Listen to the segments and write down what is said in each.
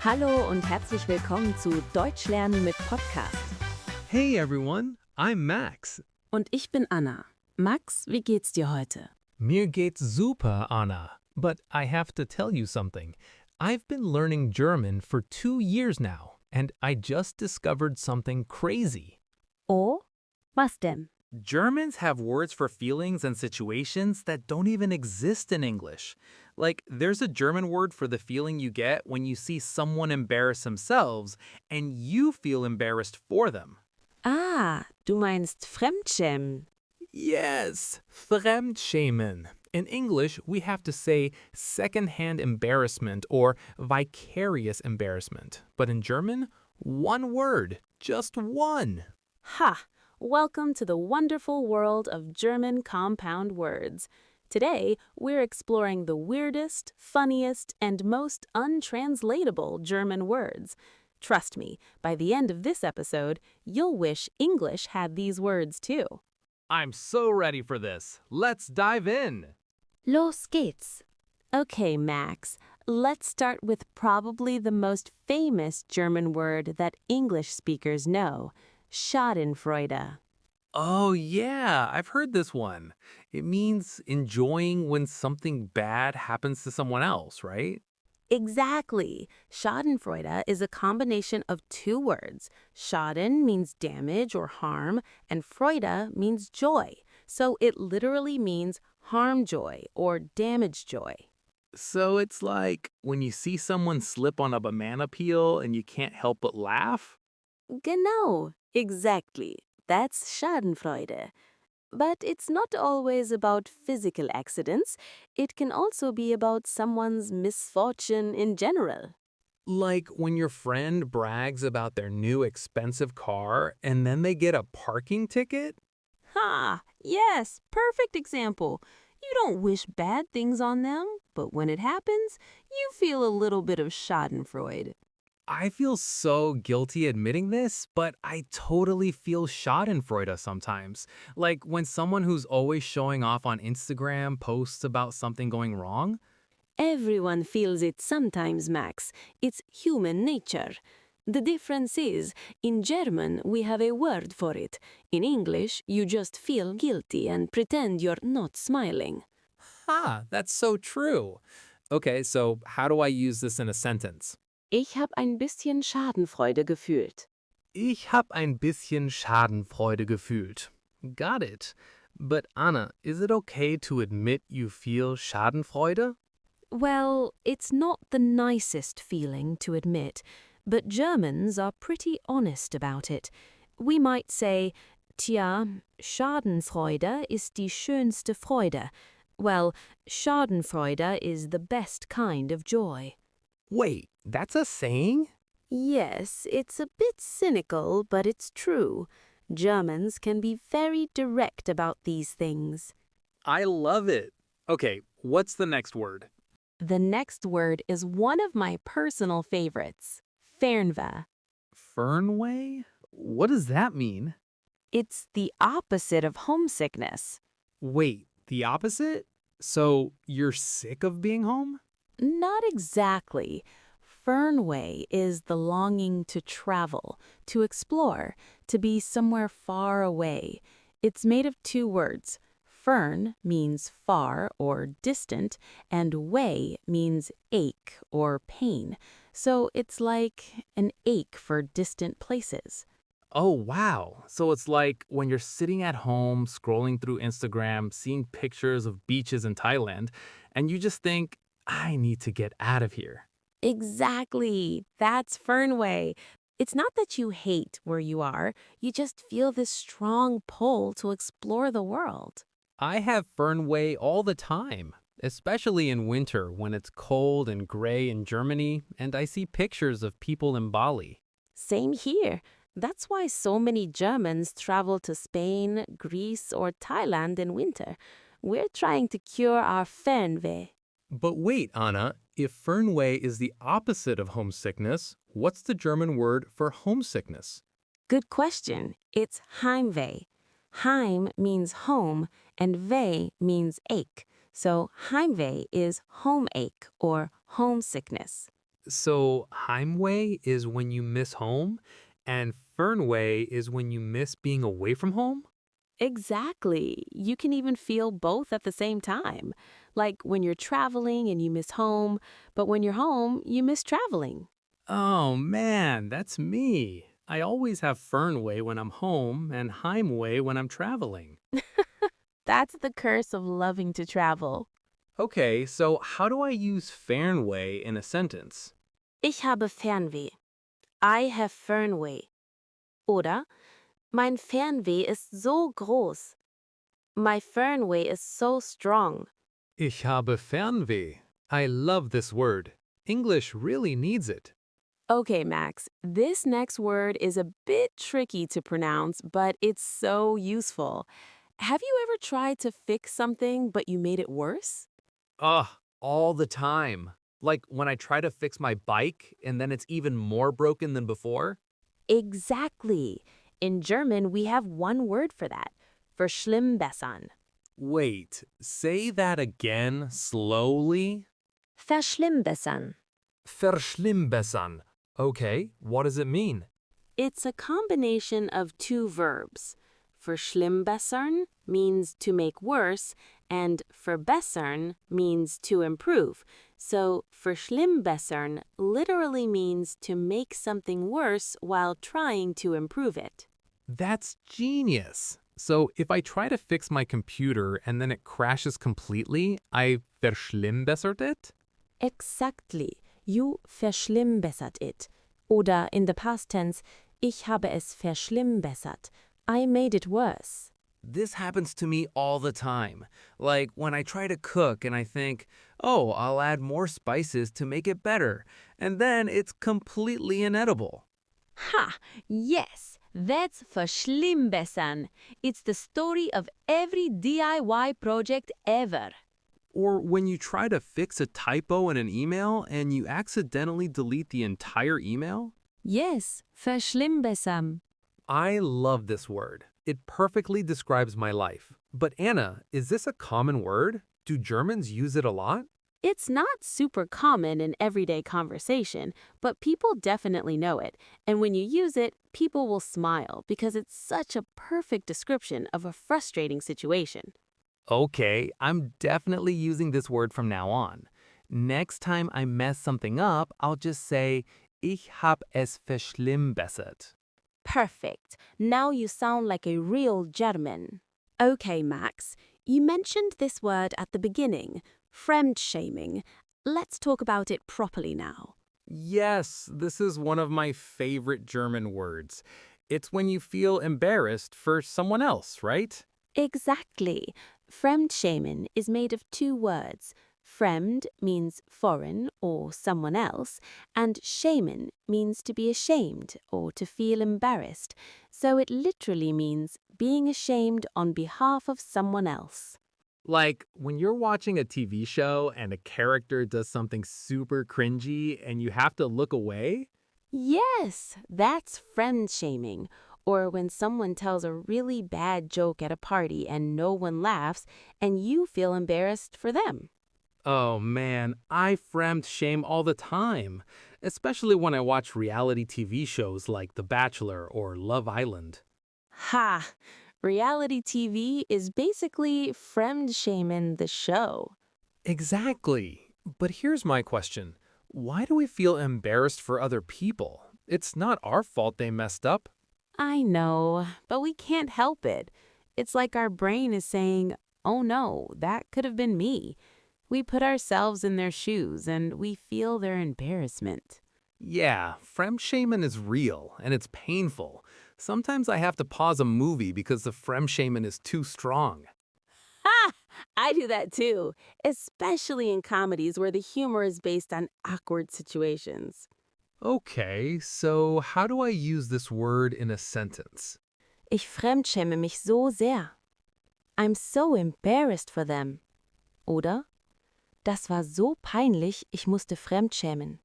Hallo und herzlich willkommen zu Deutsch lernen mit Podcast. Hey everyone, I'm Max. Und ich bin Anna. Max, wie geht's dir heute? Mir geht's super, Anna. But I have to tell you something. I've been learning German for 2 years now, and I just discovered something crazy. Oh, was denn? Germans have words for feelings and situations that don't even exist in English. Like, there's a German word for the feeling you get when you see someone embarrass themselves and you feel embarrassed for them. Ah, du meinst Fremdschämen. Yes, Fremdschämen. In English, we have to say secondhand embarrassment or vicarious embarrassment. But in German, one word, just one. Ha! Welcome to the wonderful world of German compound words. Today, we're exploring the weirdest, funniest, and most untranslatable German words. Trust me, by the end of this episode, you'll wish English had these words too. I'm so ready for this. Let's dive in. Los geht's. Okay, Max, let's start with probably the most famous German word that English speakers know, Schadenfreude. Oh, yeah, I've heard this one. It means enjoying when something bad happens to someone else, right? Exactly. Schadenfreude is a combination of two words. Schaden means damage or harm, and Freude means joy. So it literally means harm joy or damage joy. So it's like when you see someone slip on a banana peel and you can't help but laugh? Genau, exactly. That's Schadenfreude. But it's not always about physical accidents. It can also be about someone's misfortune in general. Like when your friend brags about their new expensive car and then they get a parking ticket? Ha! Yes, perfect example. You don't wish bad things on them, but when it happens, you feel a little bit of Schadenfreude. I feel so guilty admitting this, but I totally feel Schadenfreude sometimes. Like when someone who's always showing off on Instagram posts about something going wrong. Everyone feels it sometimes, Max. It's human nature. The difference is, in German, we have a word for it. In English, you just feel guilty and pretend you're not smiling. Ha, that's so true. Okay, so how do I use this in a sentence? Ich habe ein bisschen Schadenfreude gefühlt. Ich hab ein bisschen Schadenfreude gefühlt. Got it. But Anna, is it okay to admit you feel Schadenfreude? Well, it's not the nicest feeling to admit, but Germans are pretty honest about it. We might say, Tja, Schadenfreude ist die schönste Freude. Well, Schadenfreude is the best kind of joy. Wait, that's a saying? Yes, it's a bit cynical, but it's true. Germans can be very direct about these things. I love it. Okay, what's the next word? The next word is one of my personal favorites, Fernweh. Fernweh? What does that mean? It's the opposite of homesickness. Wait, the opposite? So you're sick of being home? Not exactly. Fernweh is the longing to travel, to explore, to be somewhere far away. It's made of two words. Fern means far or distant, and way means ache or pain. So it's like an ache for distant places. Oh, wow. So it's like when you're sitting at home scrolling through Instagram, seeing pictures of beaches in Thailand, and you just think, I need to get out of here. Exactly. That's Fernweh. It's not that you hate where you are, you just feel this strong pull to explore the world. I have Fernweh all the time, especially in winter when it's cold and gray in Germany and I see pictures of people in Bali. Same here. That's why so many Germans travel to Spain, Greece, or Thailand in winter. We're trying to cure our Fernweh. But wait, Anna, if Fernweh is the opposite of homesickness, what's the German word for homesickness? Good question. It's Heimweh. Heim means home, and weh means ache. So Heimweh is home ache or homesickness. So Heimweh is when you miss home, and Fernweh is when you miss being away from home? Exactly. You can even feel both at the same time. Like when you're traveling and you miss home, but when you're home, you miss traveling. Oh man, that's me. I always have Fernweh when I'm home and Heimweh when I'm traveling. That's the curse of loving to travel. Okay, so how do I use Fernweh in a sentence? Ich habe Fernweh. I have Fernweh. Oder mein Fernweh ist so groß. My Fernweh is so strong. Ich habe Fernweh. I love this word. English really needs it. Okay, Max, this next word is a bit tricky to pronounce, but it's so useful. Have you ever tried to fix something, but you made it worse? Ugh, all the time. Like when I try to fix my bike and then it's even more broken than before? Exactly. In German, we have one word for that, Verschlimmbessern. Wait, say that again slowly? Verschlimmbessern. Verschlimmbessern. Okay, what does it mean? It's a combination of two verbs. Verschlimmbessern means to make worse, and verbessern means to improve. So verschlimmbessern literally means to make something worse while trying to improve it. That's genius. So if I try to fix my computer and then it crashes completely, I verschlimmbessert it? Exactly. You verschlimmbessert it. Oder in the past tense, ich habe es verschlimmbessert. I made it worse. This happens to me all the time. Like when I try to cook and I think, oh, I'll add more spices to make it better, and then it's completely inedible. Ha! Yes, that's Verschlimmbessern. It's the story of every DIY project ever. Or when you try to fix a typo in an email and you accidentally delete the entire email? Yes, Verschlimmbessern. I love this word. It perfectly describes my life. But Anna, is this a common word? Do Germans use it a lot? It's not super common in everyday conversation, but people definitely know it. And when you use it, people will smile because it's such a perfect description of a frustrating situation. Okay, I'm definitely using this word from now on. Next time I mess something up, I'll just say, ich hab es verschlimmbessert. Perfect. Now you sound like a real German. Okay, Max, you mentioned this word at the beginning, Fremdschämen. Let's talk about it properly now. Yes, this is one of my favorite German words. It's when you feel embarrassed for someone else, right? Exactly. Fremdschämen is made of two words. Fremd means foreign or someone else, and schämen means to be ashamed or to feel embarrassed. So it literally means being ashamed on behalf of someone else. Like when you're watching a TV show and a character does something super cringy and you have to look away? Yes, that's fremdschäming. Or when someone tells a really bad joke at a party and no one laughs, and you feel embarrassed for them. Oh man, I Fremdschäme all the time, especially when I watch reality TV shows like The Bachelor or Love Island. Ha! Reality TV is basically Fremdschämen the show. Exactly. But here's my question. Why do we feel embarrassed for other people? It's not our fault they messed up. I know, but we can't help it. It's like our brain is saying, oh no, that could have been me. We put ourselves in their shoes and we feel their embarrassment. Yeah, Fremdschämen is real and it's painful. Sometimes I have to pause a movie because the Fremdschämen is too strong. Ha! I do that too, especially in comedies where the humor is based on awkward situations. Okay, so how do I use this word in a sentence? Ich fremdschäme mich so sehr. I'm so embarrassed for them. Oder? Das war so peinlich, ich musste fremdschämen.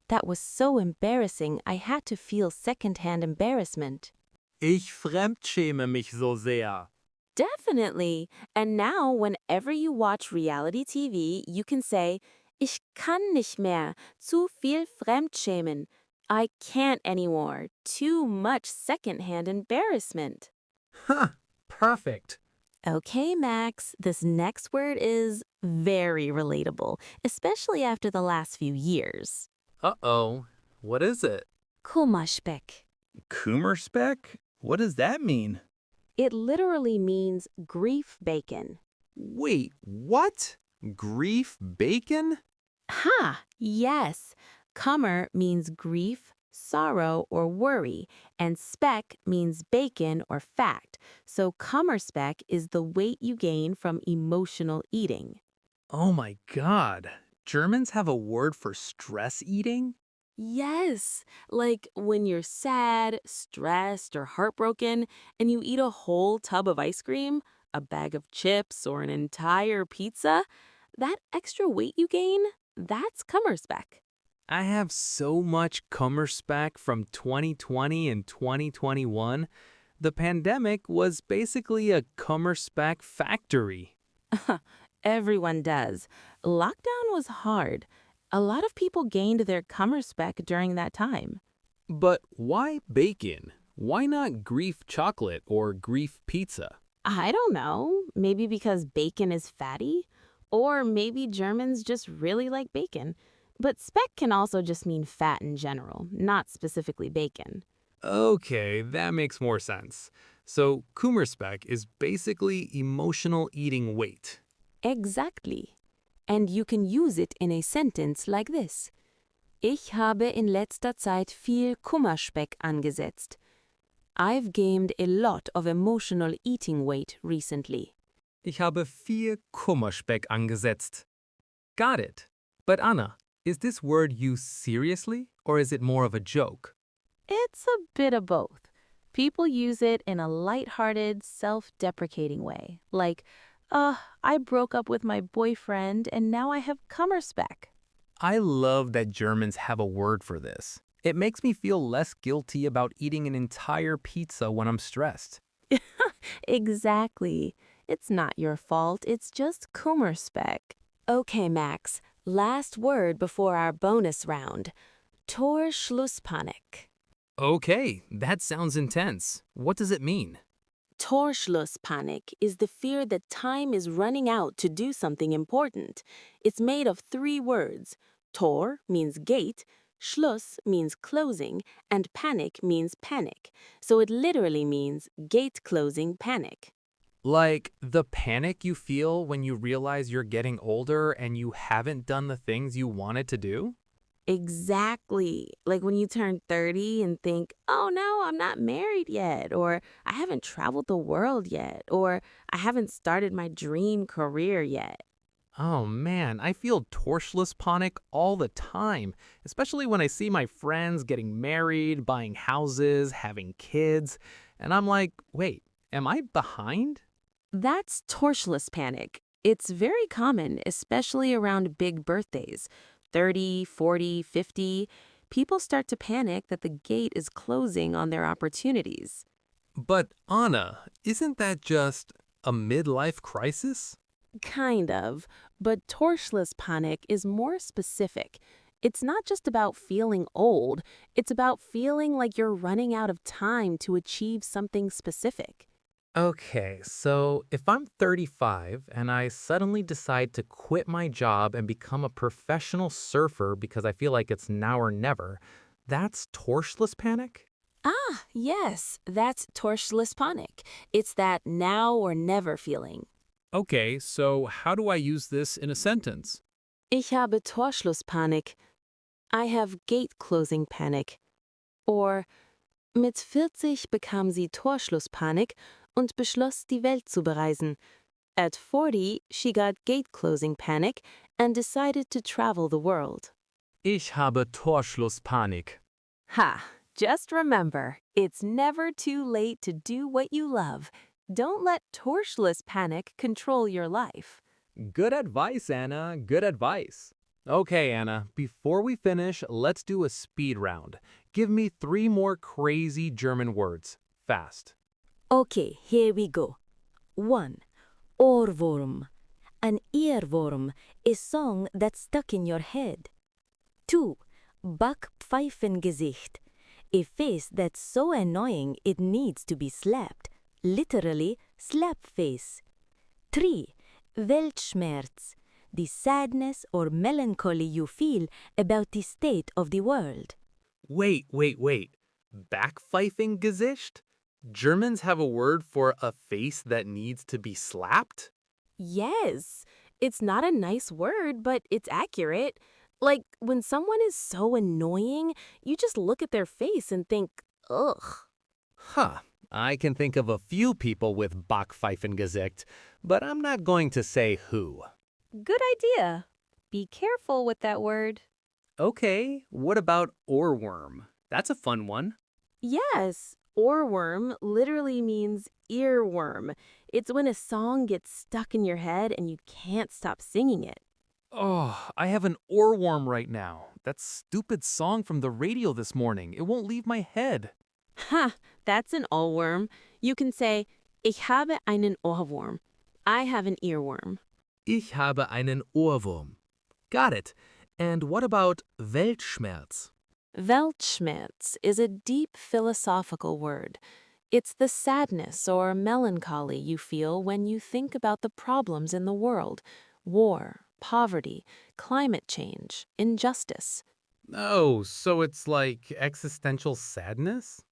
That was so embarrassing, I had to feel secondhand embarrassment. Ich fremdschäme mich so sehr. Definitely. And now, whenever you watch reality TV, you can say, Ich kann nicht mehr. Zu viel Fremdschämen. I can't anymore. Too much secondhand embarrassment. Huh, perfect. Okay, Max, this next word is very relatable, especially after the last few years. Uh-oh. What is it? Kummerspeck. Kummerspeck? What does that mean? It literally means grief bacon. Wait, what? Grief bacon? Ha! Yes. Kummer means grief, sorrow, or worry, and speck means bacon or fat. So Kummerspeck is the weight you gain from emotional eating. Oh my god. Germans have a word for stress eating? Yes, like when you're sad, stressed, or heartbroken, and you eat a whole tub of ice cream, a bag of chips, or an entire pizza, that extra weight you gain, that's Kummerspeck. I have so much Kummerspeck from 2020 and 2021. The pandemic was basically a Kummerspeck factory. Everyone does. Lockdown was hard. A lot of people gained their Kummerspeck during that time. But why bacon? Why not grief chocolate or grief pizza? I don't know. Maybe because bacon is fatty? Or maybe Germans just really like bacon. But speck can also just mean fat in general, not specifically bacon. Okay, that makes more sense. So Kummerspeck is basically emotional eating weight. Exactly. And you can use it in a sentence like this. Ich habe in letzter Zeit viel Kummerspeck angesetzt. I've gained a lot of emotional eating weight recently. Ich habe viel Kummerspeck angesetzt. Got it. But Anna, is this word used seriously or is it more of a joke? It's a bit of both. People use it in a lighthearted, self-deprecating way, like, I broke up with my boyfriend and now I have Kummerspeck. I love that Germans have a word for this. It makes me feel less guilty about eating an entire pizza when I'm stressed. Exactly. It's not your fault, it's just Kummerspeck. Okay, Max, last word before our bonus round. Torschlusspanik. Okay, that sounds intense. What does it mean? Torschlusspanik is the fear that time is running out to do something important. It's made of 3 words. Tor means gate, Schluss means closing, and panic means panic. So it literally means gate closing panic. Like the panic you feel when you realize you're getting older and you haven't done the things you wanted to do? Exactly. Like when you turn 30 and think, oh no, I'm not married yet, or I haven't traveled the world yet, or I haven't started my dream career yet. Oh man, I feel torchless panic all the time, especially when I see my friends getting married, buying houses, having kids, and I'm like, wait, am I behind? That's tortious panic. It's very common, especially around big birthdays. 30, 40, 50. People start to panic that the gate is closing on their opportunities. But Anna, isn't that just a midlife crisis? Kind of, but tortious panic is more specific. It's not just about feeling old, it's about feeling like you're running out of time to achieve something specific. Okay, so if I'm 35 and I suddenly decide to quit my job and become a professional surfer because I feel like it's now or never, that's torchless panic? Ah, yes, that's tortious panic. It's that now or never feeling. Okay, so how do I use this in a sentence? Ich habe Torschlusspanik. I have gate closing panic. Or mit 40 bekam sie Torschlusspanik und beschloss, die Welt zu bereisen. At 40, she got gate closing panic and decided to travel the world. Ich habe Torschlusspanik. Ha! Just remember, it's never too late to do what you love. Don't let tortious panic control your life. Good advice, Anna. Good advice. Okay, Anna, before we finish, let's do a speed round. Give me 3 more crazy German words. Fast. Okay, here we go. 1. Ohrwurm. An earworm, a song that's stuck in your head. 2. Backpfeifengesicht, a face that's so annoying it needs to be slapped, literally slap face. 3. Weltschmerz, the sadness or melancholy you feel about the state of the world. Wait. Backpfeifengesicht? Germans have a word for a face that needs to be slapped? Yes, it's not a nice word, but it's accurate. Like, when someone is so annoying, you just look at their face and think, ugh. Huh. I can think of a few people with Backpfeifengesicht, but I'm not going to say who. Good idea. Be careful with that word. Okay, what about ohrwurm? That's a fun one. Yes, ohrwurm literally means earworm. It's when a song gets stuck in your head and you can't stop singing it. Oh, I have an ohrwurm right now. That stupid song from the radio this morning. It won't leave my head. Ha, that's an ohrwurm. You can say, ich habe einen Ohrwurm. I have an earworm. Ich habe einen Ohrwurm. Got it. And what about Weltschmerz? Weltschmerz is a deep philosophical word. It's the sadness or melancholy you feel when you think about the problems in the world: war, poverty, climate change, injustice. Oh, so it's like existential sadness?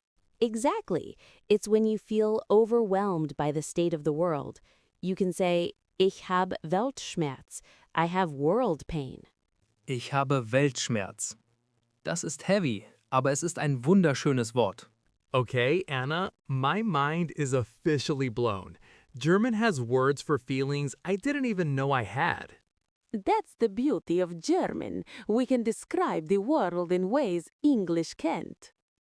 Exactly. It's when you feel overwhelmed by the state of the world. You can say, ich habe Weltschmerz. I have world pain. Ich habe Weltschmerz. Das ist heavy, aber es ist ein wunderschönes Wort. Okay, Anna, my mind is officially blown. German has words for feelings I didn't even know I had. That's the beauty of German. We can describe the world in ways English can't.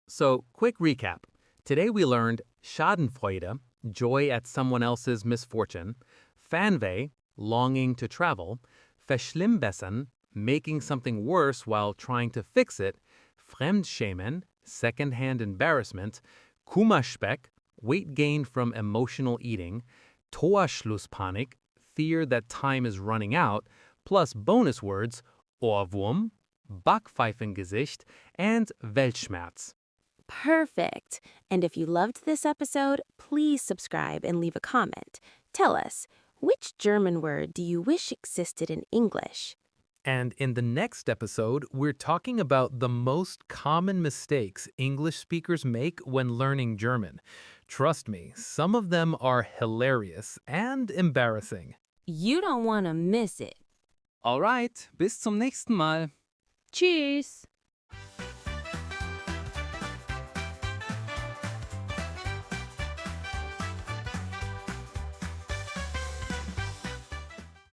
So, quick recap. Today we learned Schadenfreude, joy at someone else's misfortune, Fernweh, longing to travel, Verschlimmbessern, making something worse while trying to fix it, Fremdschämen, secondhand embarrassment, Kummerspeck, weight gain from emotional eating, Torschlusspanik, fear that time is running out, plus bonus words Ohrwurm, Backpfeifengesicht, and Weltschmerz. Perfect. And if you loved this episode, please subscribe and leave a comment. Tell us, which German word do you wish existed in English? And in the next episode, we're talking about the most common mistakes English speakers make when learning German. Trust me, some of them are hilarious and embarrassing. You don't want to miss it. Alright, bis zum nächsten Mal. Tschüss.